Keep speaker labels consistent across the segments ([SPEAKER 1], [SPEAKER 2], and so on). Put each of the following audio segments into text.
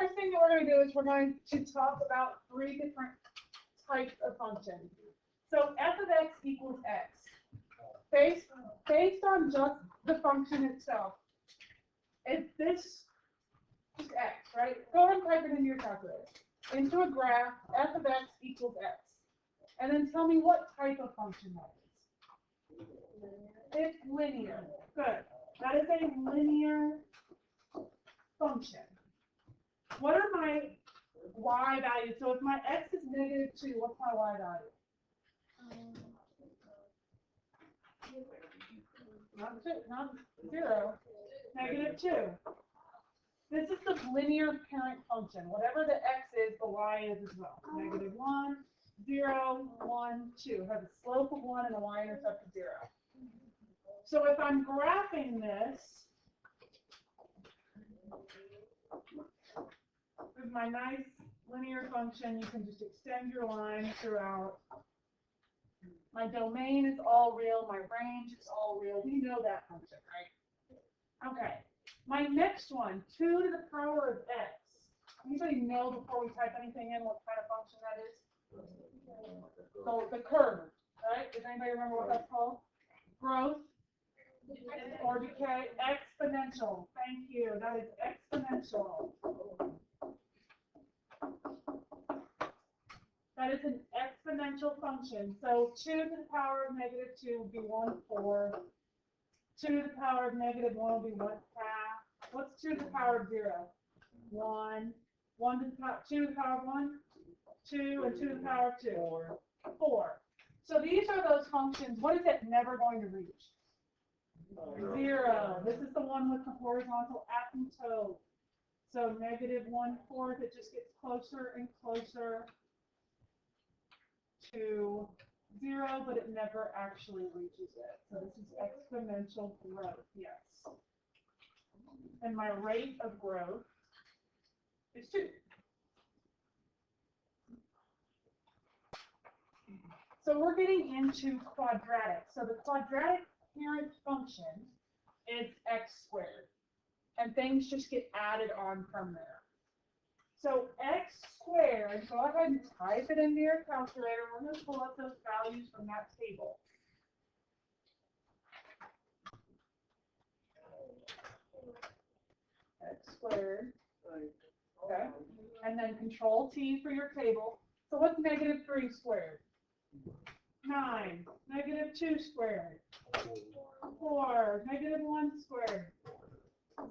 [SPEAKER 1] first thing that we're going to do is we're going to talk about 3 different types of functions. So f of x equals x. Based on just the function itself, is this just x, right? Go ahead and type it into your calculator. Into a graph, f of x equals x. And then tell me what type of function that is. It's linear. Good. That is a linear function. What are my y values? So if my x is -2, what's my y value? Not 0. -2. This is the linear parent function. Whatever the x is, the y is as well. -1, 0, 1, 2. It has a slope of 1 and a y-intercept of 0. So if I'm graphing this, with my nice linear function, you can just extend your line throughout. My domain is all real. My range is all real. We know that function, right? Okay. My next one, 2 to the power of x. Anybody know before we type anything in what kind of function that is? So the curve, right? Does anybody remember what that's called? Growth or decay? Exponential. Thank you. That is exponential. That is an exponential function. So 2 to the power of -2 will be 1/4. 2 to the power of -1 will be 1/2. What's 2 to the power of 0? 1. 1 to the power, 2 to the power of 1? 2, and 2 to the power of 2? 4. So these are those functions. What is it never going to reach? 0. This is the one with the horizontal asymptote. So -1/4, it just gets closer and closer to 0, but it never actually reaches it. So this is exponential growth, yes. And my rate of growth is 2. So we're getting into quadratics. So the quadratic parent function is x squared. And things just get added on from there. So x squared, go ahead and type it into your calculator. We're going to pull up those values from that table. X squared. Okay. And then Control T for your table. So what's -3 squared? 9. -2 squared. 4. -1 squared.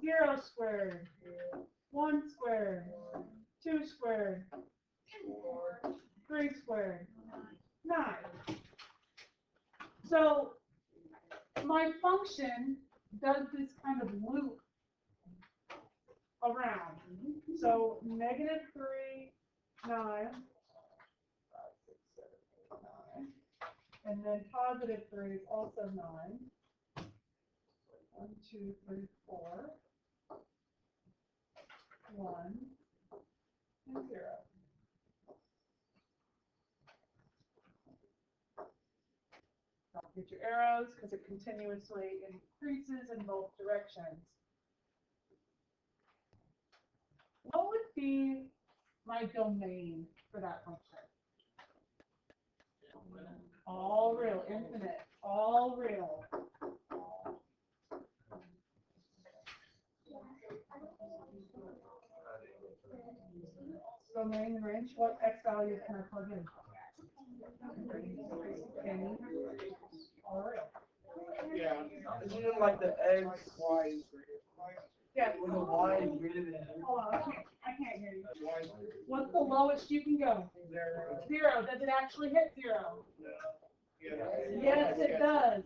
[SPEAKER 1] 0 squared. 1 squared. 2 squared. 3 squared. 9. So my function does this kind of loop around. So -3, 9, 5, 6, 7, 8, 9, and then +3 is also 9. 1, 2, 3, 4, 1, and 0. Don't get your arrows because it continuously increases in both directions. What would be my domain for that function? All real, infinite, all real. Domain range, what x value can I plug in? All real.
[SPEAKER 2] Yeah. Isn't it like the x, y is greater?
[SPEAKER 1] Yes.
[SPEAKER 2] When the y is greater than
[SPEAKER 1] Hold on, I can't hear you. What's the lowest you can go?
[SPEAKER 2] 0.
[SPEAKER 1] 0. Does it actually hit 0?
[SPEAKER 2] Yeah.
[SPEAKER 1] Yes, it does.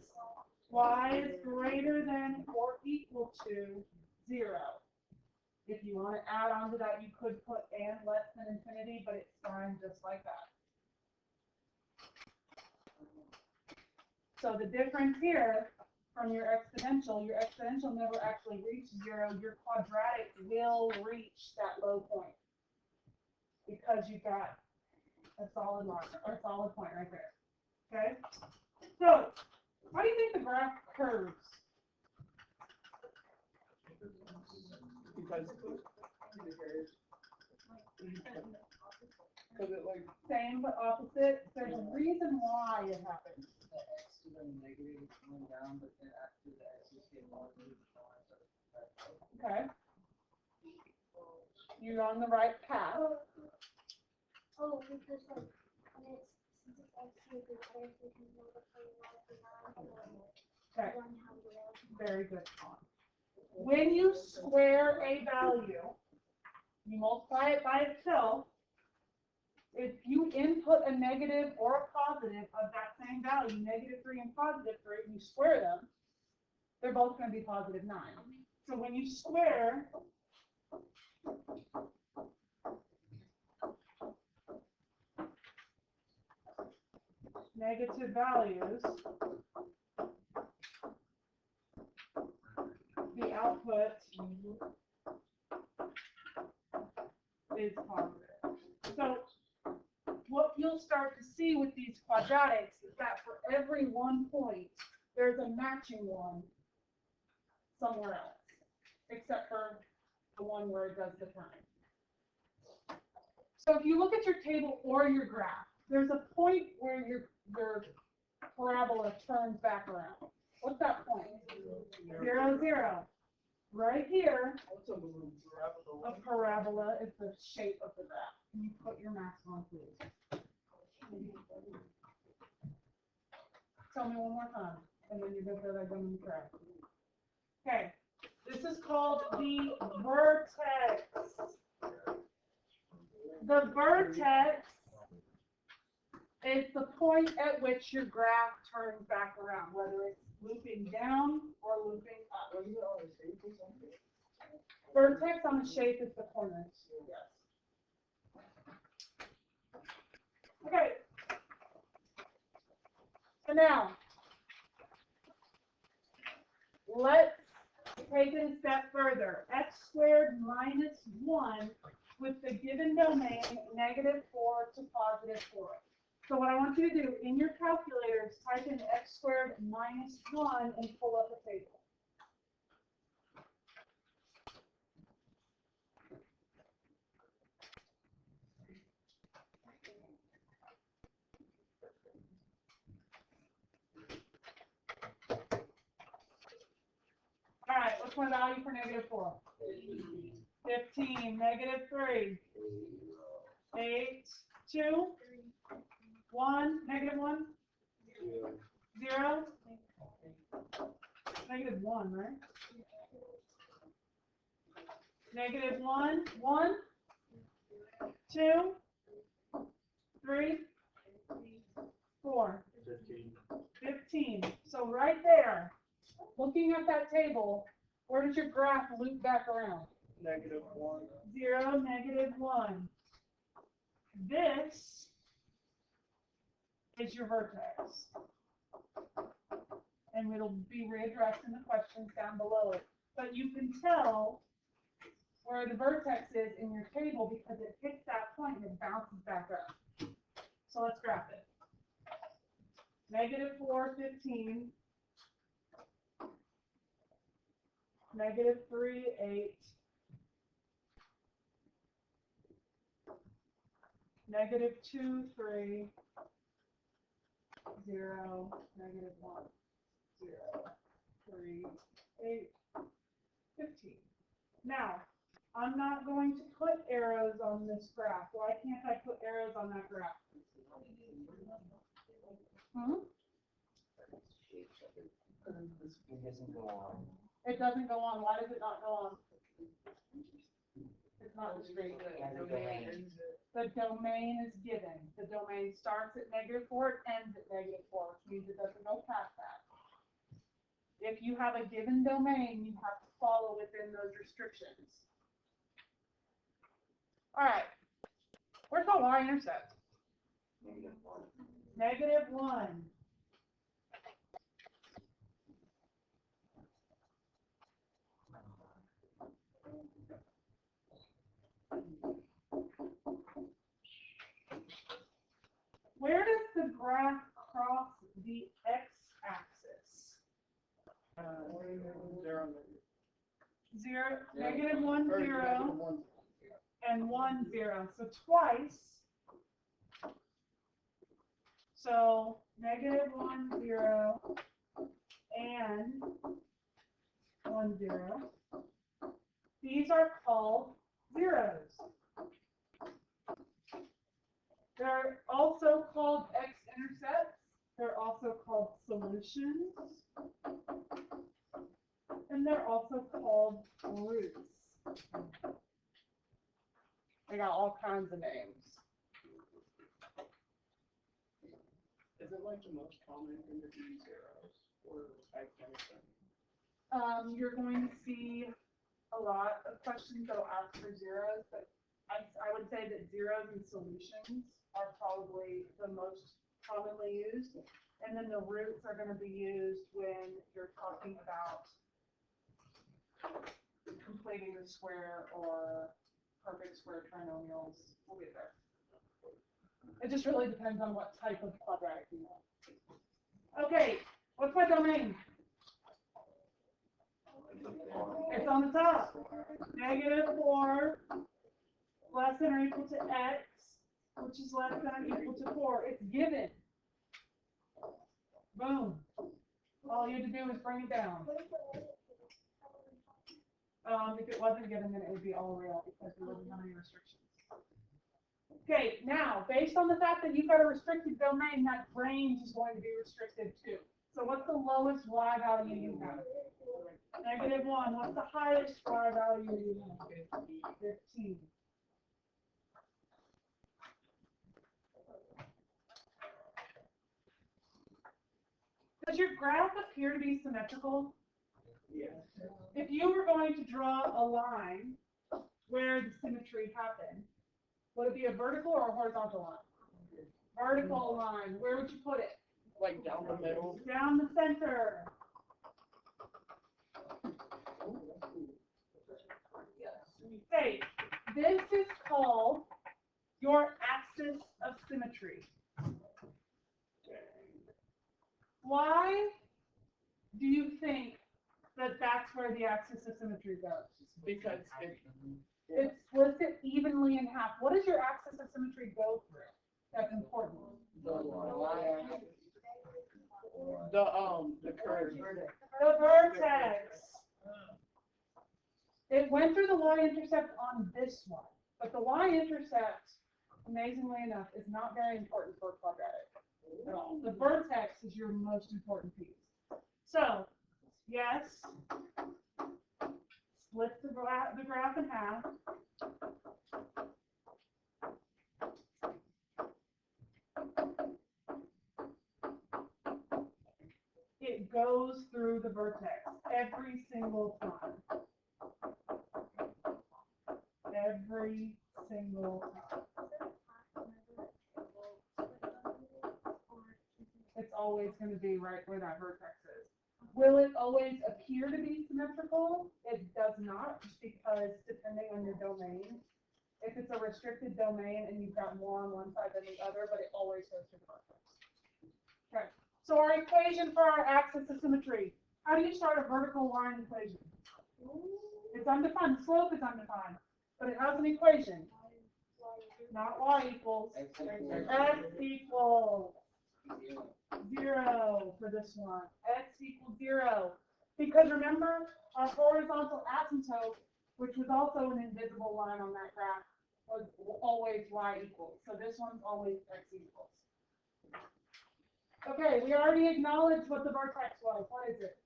[SPEAKER 1] Y is greater than or equal to 0. If you want to add on to that, you could put and less than infinity, but it's fine just like that. So the difference here from your exponential never actually reaches 0. Your quadratic will reach that low point because you've got a solid line or a solid point right there. Okay? So, how do you think the graph curves?
[SPEAKER 2] Because Cause it like,
[SPEAKER 1] Same but opposite. There's a reason why it happens.
[SPEAKER 3] The x to the negative is going down, but then after the x is getting positive, the lines are back up.
[SPEAKER 1] Okay. You're on the right path.
[SPEAKER 4] Oh, because like, when it's, since it's x to the letters, we can multiply it by 9 and
[SPEAKER 1] Okay.
[SPEAKER 4] then 100.
[SPEAKER 1] Very good. When you square a value, you multiply it by itself. If you input a negative or a positive of that same value, -3 and +3, and you square them, they're both going to be +9. So when you square negative values, the output is positive. So what you'll start to see with these quadratics is that for every 1 point, there's a matching one somewhere else, except for the one where it does the time. So if you look at your table or your graph, there's a point where your parabola turns back around. What's that point? 0, 0. Right here,
[SPEAKER 2] what's a balloon parabola?
[SPEAKER 1] a parabola is the shape of the graph. Can you put your mask on, please? Tell me one more time, and then you're going to go that going correct. Okay, this is called the vertex. The vertex is the point at which your graph turns back around, whether it's looping down or looping up.
[SPEAKER 2] Was it on a shape or something?
[SPEAKER 1] Vertex on the shape is the corners. Yes. Okay. So now, let's take it a step further. X squared minus 1 with the given domain -4 to +4. So what I want you to do in your calculator is type in x squared minus 1 and pull up a table. All right, what's my value for -4? 15, -3, 8, 2, 1, -1, 0, -1, right? -1, 1, 2, 3, 4, 15. So right there, looking at that table, where does your graph loop back around?
[SPEAKER 2] -1.
[SPEAKER 1] 0, -1. This is your vertex. And it'll be readdressed in the questions down below it. But you can tell where the vertex is in your table because it hits that point and it bounces back up. So let's graph it. -4, 15. -3, 8. -2, 3. 0, -1, 0, 3, 8, 15. Now, I'm not going to put arrows on this graph. Why can't I put arrows on that graph?
[SPEAKER 3] It doesn't go on.
[SPEAKER 1] It doesn't go on. Why does it not go on? It's not straight. The domain is given. The domain starts at -4, it ends at -4, which means it doesn't go past that. If you have a given domain, you have to follow within those restrictions. All right. Where's the y-intercept? -1. Where does the graph cross the x-axis?
[SPEAKER 2] 0.
[SPEAKER 1] 0, -1, 0, and 1, 0. So twice. So negative 1, 0, and 1, 0. These are called zeros. They're also called x-intercepts. They're also called solutions. And they're also called roots. They got all kinds of names.
[SPEAKER 2] Is it like the most common thing to be zeros or x-intercept?
[SPEAKER 1] You're going to see a lot of questions that will ask for zeros, but I would say that zeros and solutions are probably the most commonly used. And then the roots are going to be used when you're talking about completing the square or perfect square trinomials. We'll get there. It just really depends on what type of quadratic you want. Okay, what's my domain? It's on the top. Negative 4 less than or equal to x, which is less than or equal to 4. It's given. Boom. All you had to do is bring it down. If it wasn't given, then it would be all real because we wouldn't have any restrictions. Okay, now, based on the fact that you've got a restricted domain, that range is going to be restricted too. So what's the lowest y value you have? Negative 1. What's the highest y value you have? 15. Does your graph appear to be symmetrical?
[SPEAKER 2] Yes.
[SPEAKER 1] If you were going to draw a line where the symmetry happened, would it be a vertical or a horizontal line? Vertical line. Where would you put it?
[SPEAKER 2] Like down the middle.
[SPEAKER 1] Down the center. Okay, this is called your axis of symmetry. Why do you think that that's where the axis of symmetry goes?
[SPEAKER 2] Because
[SPEAKER 1] It splits it evenly in half. What does your axis of symmetry go through? That's important.
[SPEAKER 2] the curve.
[SPEAKER 1] The vertex. It went through the y-intercept on this one, but the y-intercept, amazingly enough, is not very important for a quadratic at all. The vertex is your most important piece. So, yes, split the graph in half. It goes through the vertex every single time. Every single time. It's always going to be right where that vertex is. Will it always appear to be symmetrical? It does not, just because depending on your domain, if it's a restricted domain and you've got more on one side than the other, but it always goes to the vertex. Okay, so our equation for our axis of symmetry. How do you start a vertical line equation? It's undefined. The slope is undefined, but it has an equation. Not y equals. X equals 0 for this one. X equals 0. Because remember, our horizontal asymptote, which was also an invisible line on that graph, was always y equals. So this one's always x equals. Okay, we already acknowledged what the vertex was. What is it?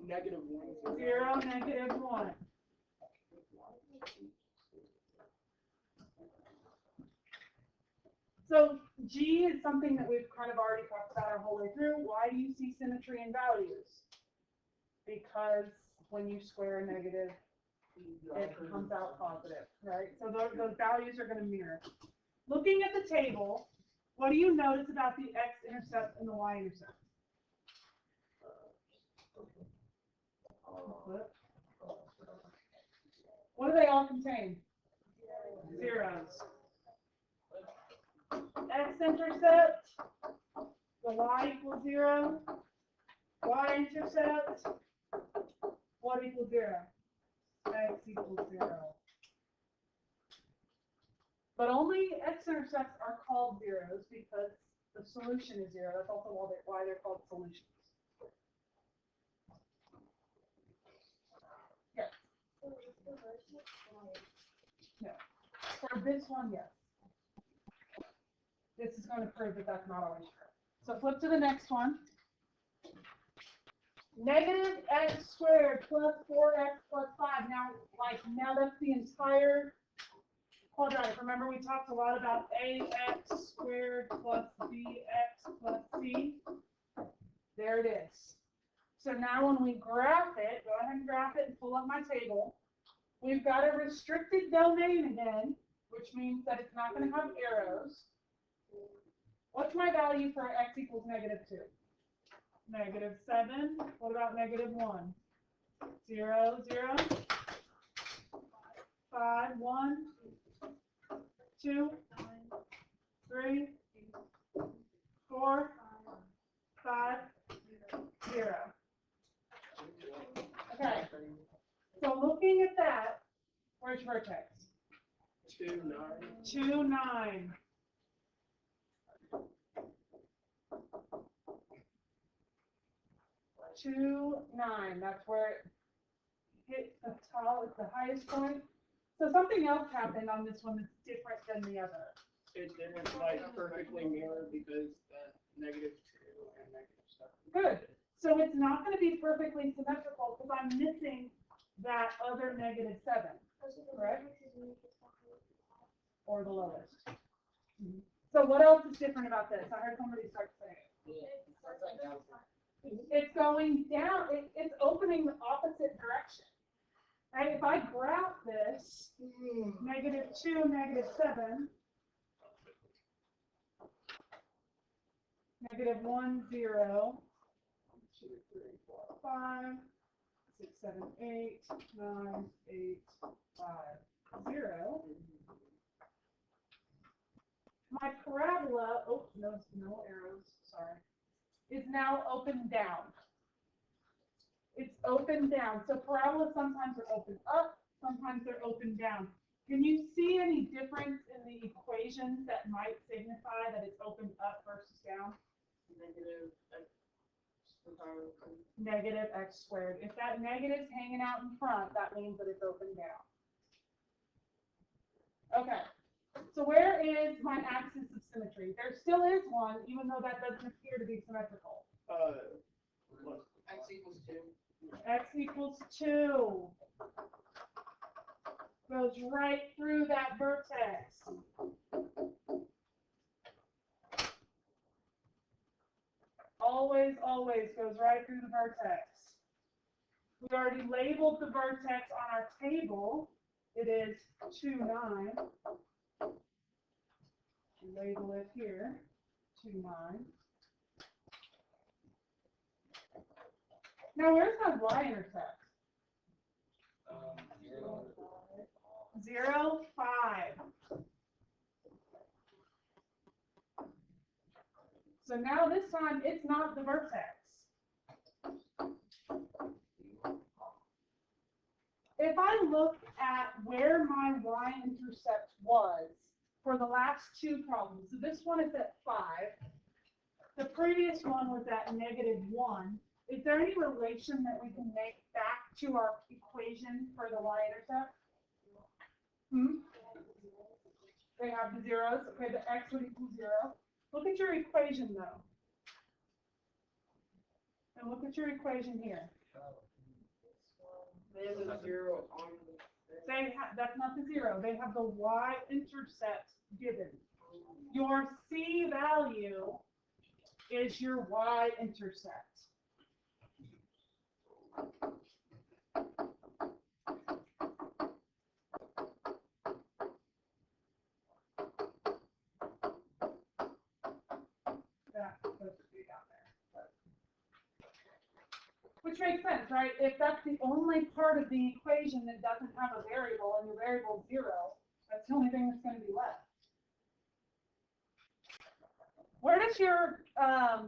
[SPEAKER 2] Negative 1.
[SPEAKER 1] 0, negative 1. So G is something that we've kind of already talked about our whole way through. Why do you see symmetry in values? Because when you square a negative, it comes out positive, right? So those values are going to mirror. Looking at the table, what do you notice about the x-intercept and the y-intercept? What do they all contain? Zeros. X-intercept, the y equals 0. Y-intercept, what equals 0? X equals 0. But only x-intercepts are called zeros because the solution is zero. That's also why they're called solutions. Yes. No. For this one, yes. This is going to prove that that's not always true. So flip to the next one. Negative x squared plus 4x plus 5. Now that's the entire quadratic. Remember we talked a lot about ax squared plus bx plus c. There it is. So now when we graph it, go ahead and graph it and pull up my table. We've got a restricted domain again, which means that it's not going to have arrows. What's my value for x equals -2? -7. What about -1? 0, 0. 5, 1, 2, 3, 4, 5, 0. Okay. So looking at that, where's vertex?
[SPEAKER 2] 2, 9.
[SPEAKER 1] 2, 9. That's where it hit the top, it's the highest point. So something else happened on this one that's different than the other.
[SPEAKER 2] It didn't like perfectly mirror because that -2 and -7.
[SPEAKER 1] Good. So it's not going to be perfectly symmetrical because I'm missing that other -7, correct? Or the lowest. So what else is different about this? I heard somebody start saying it. It's going down. It's opening the opposite direction. Right? If I graph this, -2, -7, -1, 0, 2, 3, 4, 5, 6, 7, 8, 9, 8, 5, 0. My parabola, oh, no arrows, sorry, is now open down. It's open down. So parabolas sometimes are open up, sometimes they're open down. Can you see any difference in the equations that might signify that it's open up versus down? Negative x squared. If that negative's hanging out in front, that means that it's open down. Okay. So where is my axis of symmetry? There still is one, even though that doesn't appear to be symmetrical.
[SPEAKER 2] X equals 2.
[SPEAKER 1] X equals 2. Goes right through that vertex. Always, always goes right through the vertex. We already labeled the vertex on our table. It is 2, 9. Label it here, 2, 9. Now, where's my y-intercept? 0, 5. So now this time, it's not the vertex. If I look at where my y-intercept was for the last two problems, so this one is at 5, the previous one was at -1, is there any relation that we can make back to our equation for the y-intercept? They have the zeros. Okay, the x would equal 0. Look at your equation, though. And look at your equation here.
[SPEAKER 2] They have a 0 on the
[SPEAKER 1] That's not the 0. They have the y-intercept given. Your c value is your y-intercept. That's supposed to be down there. Which makes sense, right? If that's the only part of the equation that doesn't have a variable and the variable is 0, that's the only thing that's going to be left. Where does your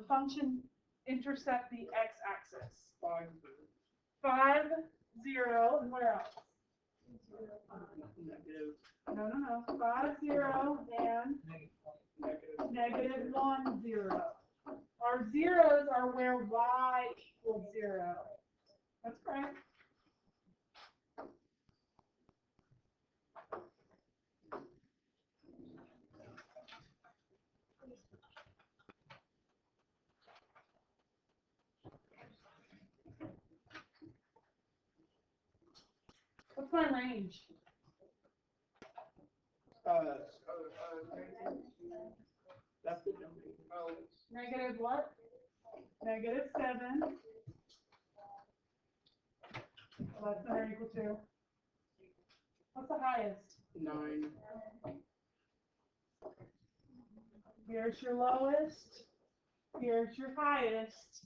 [SPEAKER 1] function intercept the x-axis?
[SPEAKER 2] 5.
[SPEAKER 1] 5, 0, and where else?
[SPEAKER 2] Negative,
[SPEAKER 1] No. 5, 0, and
[SPEAKER 2] negative,
[SPEAKER 1] -1, 0. Our zeros are where y equals 0. That's correct. What's my range?
[SPEAKER 2] That's the domain. Oh,
[SPEAKER 1] Negative what? -7. Less than or equal to? What's the highest?
[SPEAKER 2] 9.
[SPEAKER 1] Here's your lowest. Here's your highest.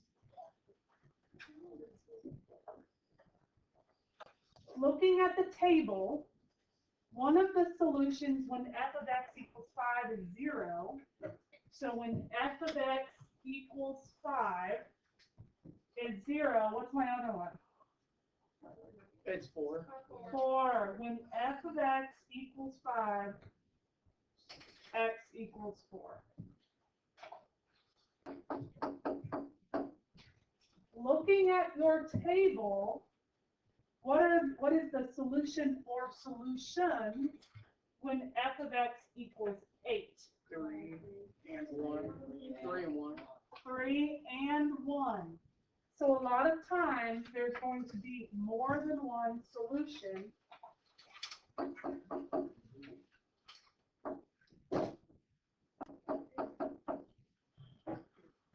[SPEAKER 1] Looking at the table, one of the solutions when f of x equals 5 is 0. So when f of x equals 5 is 0, what's my other one?
[SPEAKER 2] It's 4.
[SPEAKER 1] 4. When f of x equals 5, x equals 4. Looking at your table, what is the solution or solution when f of x equals 8?
[SPEAKER 2] 3 and 1. 3 and 1.
[SPEAKER 1] 3 and 1. So a lot of times there's going to be more than one solution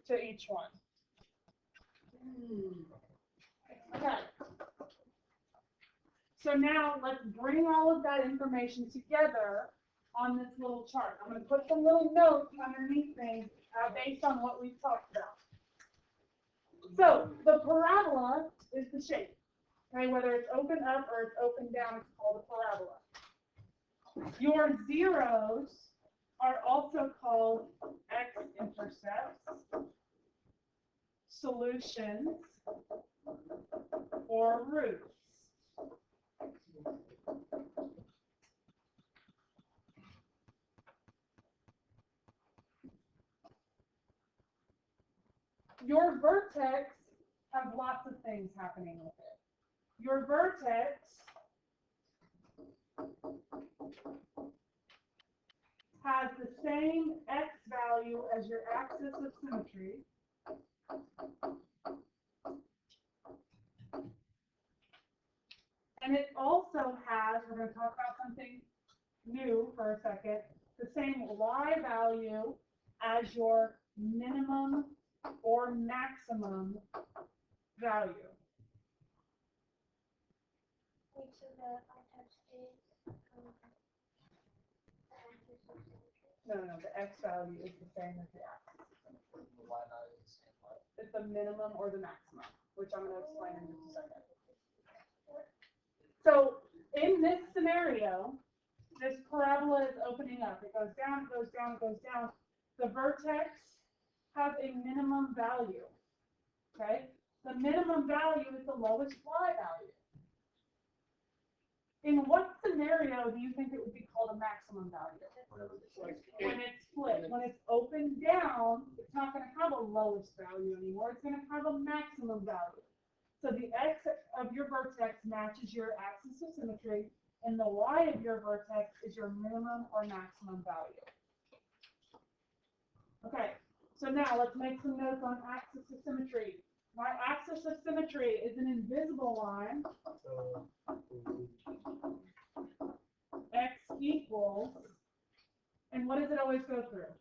[SPEAKER 1] to each one. Okay. So now let's bring all of that information together on this little chart. I'm going to put some little notes underneath things based on what we've talked about. So the parabola is the shape. Okay, whether it's open up or it's open down, it's called a parabola. Your zeros are also called x-intercepts, solutions, or roots. Your vertex has lots of things happening with it. Your vertex has the same x value as your axis of symmetry. And it also has, we're going to talk about something new for a second, the same y value as your minimum or maximum value.
[SPEAKER 4] Wait, so the vertex is the axis of symmetry?
[SPEAKER 1] No, the x value is the same as the axis.
[SPEAKER 3] The y value is the same way.
[SPEAKER 1] It's the minimum or the maximum, which I'm going to explain in just a second. So in this scenario, this parabola is opening up. It goes down, it goes down, it goes down. The vertex has a minimum value. Okay? The minimum value is the lowest y value. In what scenario do you think it would be called a maximum value? When it's split. When it's open down, it's not going to have a lowest value anymore. It's going to have a maximum value. So the x of your vertex matches your axis of symmetry, and the y of your vertex is your minimum or maximum value. Okay, so now let's make some notes on axis of symmetry. My axis of symmetry is an invisible line. X equals, and what does it always go through?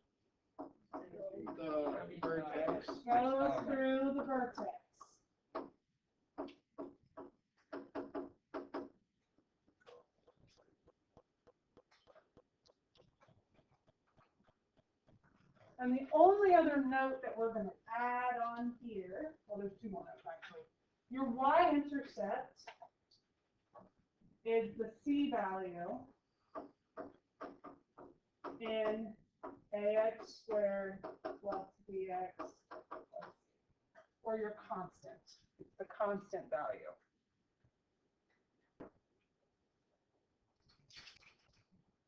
[SPEAKER 2] The vertex.
[SPEAKER 1] Goes through the vertex. And the only other note that we're going to add on here, well, there's two more notes actually. Your y-intercept is the c value in ax squared plus bx, or your constant, the constant value.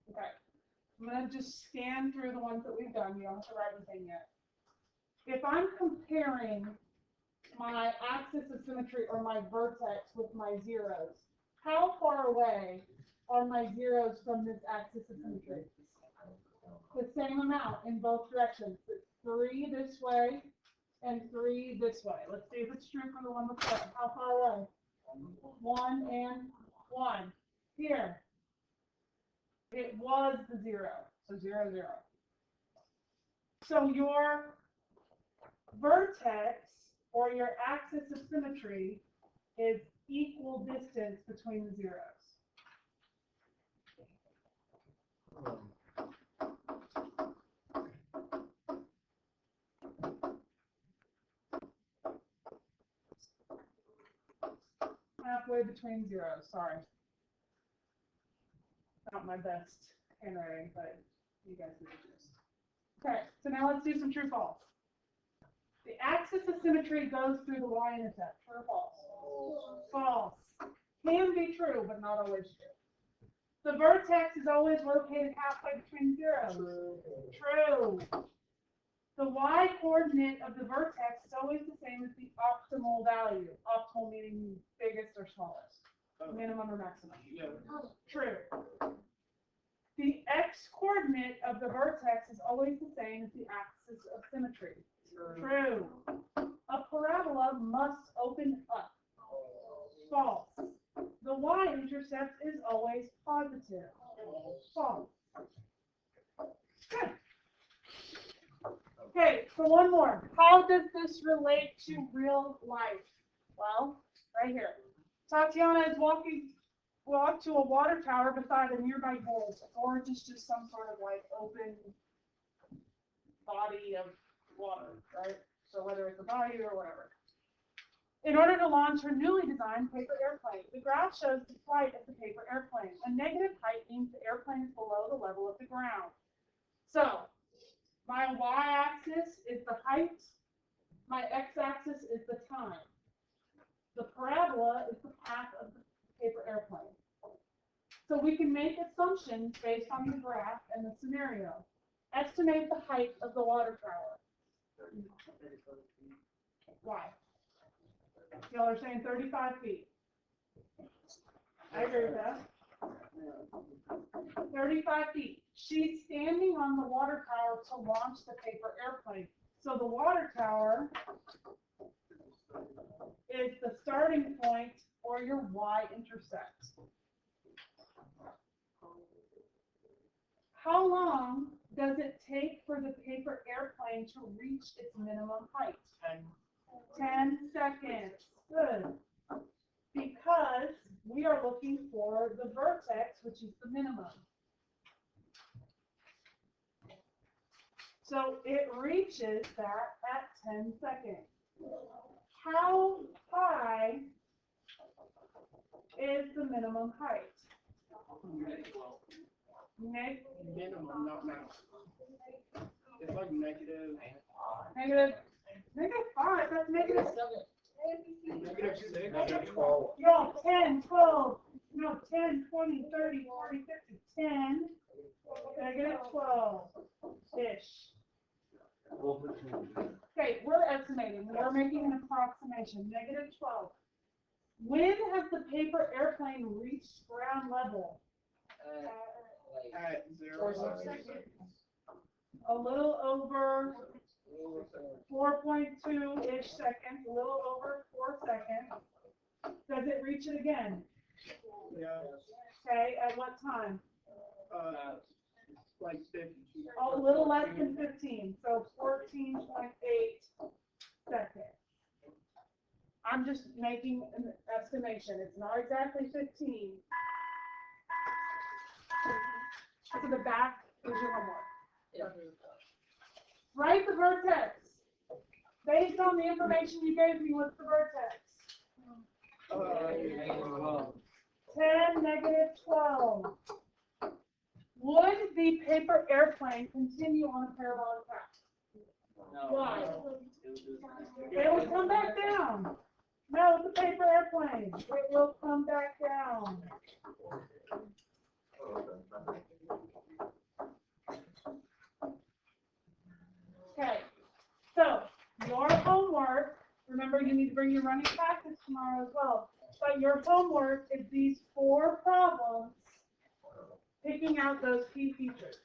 [SPEAKER 1] Okay. I'm gonna just scan through the ones that we've done. You don't have to write anything yet. If I'm comparing my axis of symmetry or my vertex with my zeros, how far away are my zeros from this axis of symmetry? The same amount in both directions. It's 3 this way and 3 this way. Let's see if it's true for the one before. How far away? 1 and 1. Here. It was the 0. So 0, 0. So your vertex or your axis of symmetry is equal distance between the zeros. Halfway between zeros, sorry. Not my best handwriting, but you guys know this. Okay, so now let's do some true false. The axis of symmetry goes through the y-intercept. True or false? False. Can be true, but not always true. The vertex is always located halfway between zeros. True. The y-coordinate of the vertex is always the same as the optimal value. Optimal meaning biggest or smallest. Minimum or maximum.
[SPEAKER 2] Yeah.
[SPEAKER 1] True. The x-coordinate of the vertex is always the same as the axis of symmetry. True. A parabola must open up. False. The y-intercept is always positive. False. Good. Okay, so one more. How does this relate to real life? Well, right here. Tatiana is walked to a water tower beside a nearby bowl. Gorge is just some sort of like open body of water, right? So whether it's a body or whatever. In order to launch her newly designed paper airplane, the graph shows the flight of the paper airplane. A negative height means the airplane is below the level of the ground. So my y-axis is the height. My x-axis is the time. The parabola is the path of the paper airplane. So we can make assumptions based on the graph and the scenario. Estimate the height of the water tower. Why? Y'all are saying 35 feet. I agree with that. 35 feet. She's standing on the water tower to launch the paper airplane. So the water tower is the starting point or your y-intercept. How long does it take for the paper airplane to reach its minimum height? 10 seconds. Good. Because we are looking for the vertex, which is the minimum. So it reaches that at 10 seconds. How high is the minimum height?
[SPEAKER 2] Minimum, not maximum. It's like negative
[SPEAKER 1] 5. That's negative.
[SPEAKER 2] negative 6.
[SPEAKER 1] No, 10, 12, no, 10, 20, 30, 40, 50, 10, negative 12-ish. Okay, we're estimating. We're making an approximation. Negative 12. When has the paper airplane reached ground level?
[SPEAKER 2] At 0 seconds.
[SPEAKER 1] A little over 4.2-ish seconds, a little over 4 seconds. Does it reach it again?
[SPEAKER 2] Yeah.
[SPEAKER 1] Okay, at what time?
[SPEAKER 2] Like 50.
[SPEAKER 1] A little less than 15, so 14.8 seconds. I'm just making an estimation. It's not exactly 15. To the back is your homework. Write the vertex. Based on the information you gave me, what's the vertex? 10, negative 12. Would the paper airplane continue on a parabolic path? Why? It will come back down. No, it's a paper airplane. It will come back down. Remember, you need to bring your running practice tomorrow as well. But your homework is these 4 problems, picking out those key features.